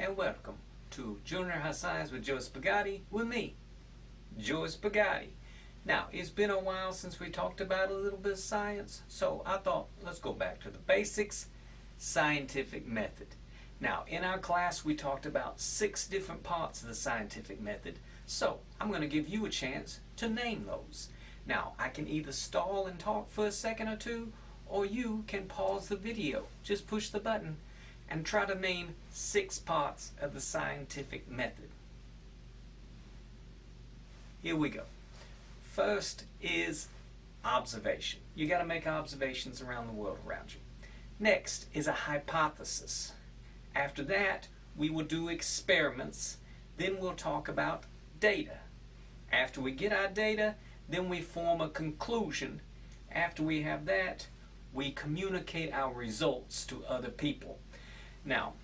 and welcome to Junior High Science with Joe Spaghetti with me, Joe Spaghetti. Now, it's been a while since we talked about a little bit of science, so I thought let's go back to the basics, scientific method. Now, in our class we talked about 6 different parts of the scientific method, so I'm going to give you a chance to name those. Now, I can either stall and talk for a second or two, or you can pause the video. Just push the button and try to name 6 parts of the scientific method. Here we go. First is observation. You got to make observations around the world around you. Next is a hypothesis. After that, we will do experiments. Then we'll talk about data. After we get our data, then we form a conclusion. After we have that, we communicate our results to other people. Now,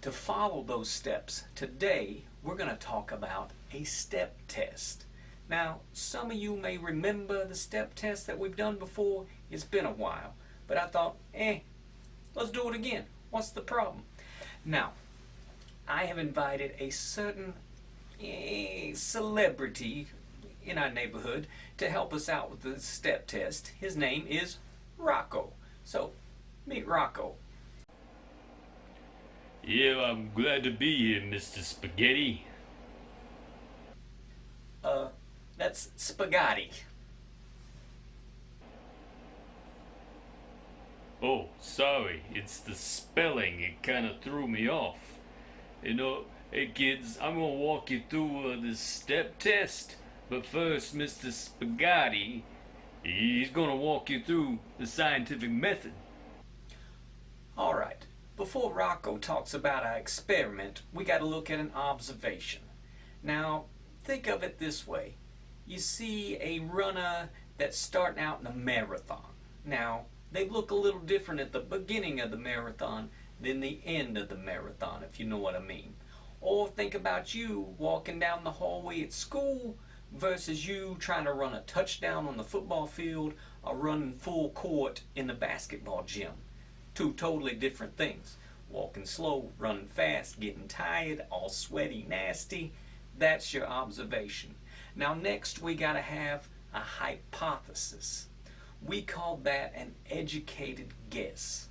to follow those steps, today we're going to talk about a step test. Now, some of you may remember the step test that we've done before. It's been a while, but I thought, let's do it again. What's the problem? Now, I have invited a certain celebrity in our neighborhood to help us out with the step test. His name is Rocco. So, meet Rocco. Yeah, I'm glad to be here, Mr. Spaghetti. That's spaghetti. Oh, sorry, it's the spelling. It kind of threw me off. You know, hey kids, I'm gonna walk you through this step test. But first, Mr. Spaghetti, he's gonna walk you through the scientific method. Alright, before Rocco talks about our experiment, we gotta look at an observation. Now, think of it this way. You see a runner that's starting out in a marathon. Now, they look a little different at the beginning of the marathon than the end of the marathon, if you know what I mean. Or think about you walking down the hallway at school versus you trying to run a touchdown on the football field or running full court in the basketball gym. 2 totally different things. Walking slow, running fast, getting tired, all sweaty, nasty. That's your observation. Now next we got to have a hypothesis. We call that an educated guess.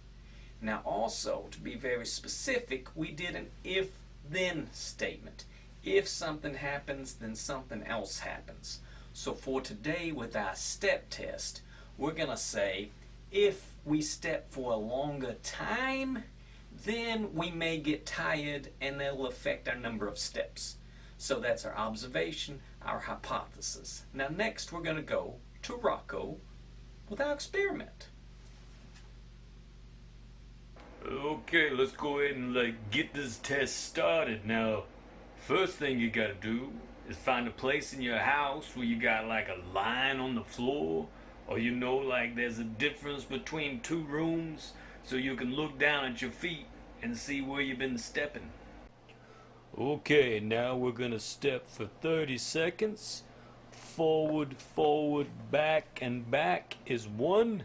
Now also, to be very specific, we did an if-then statement. If something happens, then something else happens. So for today with our step test, we're going to say if we step for a longer time, then we may get tired and that will affect our number of steps. So that's our observation, our hypothesis. Now next we're going to go to Rocco with our experiment. Okay, let's go ahead and get this test started. Now, first thing you gotta do is find a place in your house where you got a line on the floor, or there's a difference between 2 rooms, so you can look down at your feet and see where you've been stepping. Okay, now we're gonna step for 30 seconds. Forward, forward, back, and back is 1.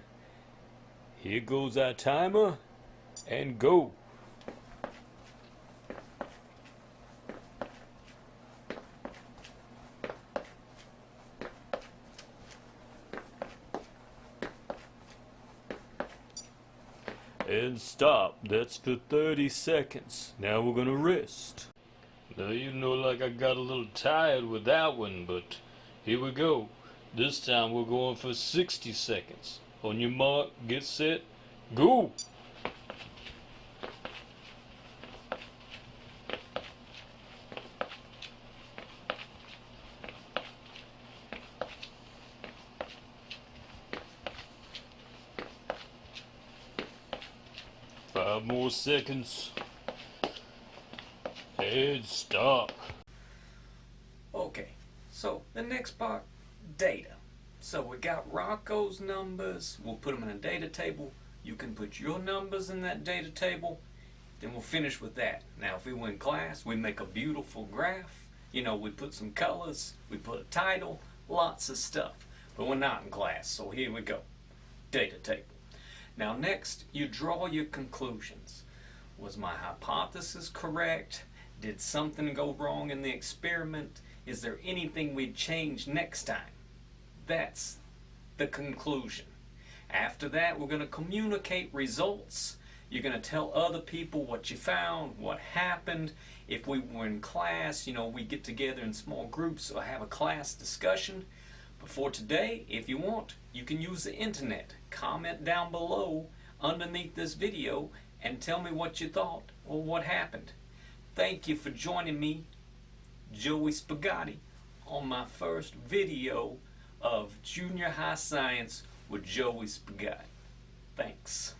Here goes our timer, and go. And stop. That's for 30 seconds. Now we're gonna rest. Now I got a little tired with that one, but here we go. This time we're going for 60 seconds. On your mark, get set, go! Five more seconds. And stop. Okay, so the next part, data. So we got Rocco's numbers. We'll put them in a data table. You can put your numbers in that data table. Then we'll finish with that. Now if we were in class, we make a beautiful graph. We put some colors, we put a title, lots of stuff. But we're not in class, so here we go. Data table. Now next, you draw your conclusions. Was my hypothesis correct? Did something go wrong in the experiment? Is there anything we'd change next time? That's the conclusion. After that, we're going to communicate results. You're going to tell other people what you found, what happened. If we were in class, we get together in small groups or have a class discussion. But for today, if you want, you can use the internet. Comment down below underneath this video and tell me what you thought or what happened. Thank you for joining me, Joey Spaghetti, on my first video of Junior High Science with Joey Spaghetti. Thanks.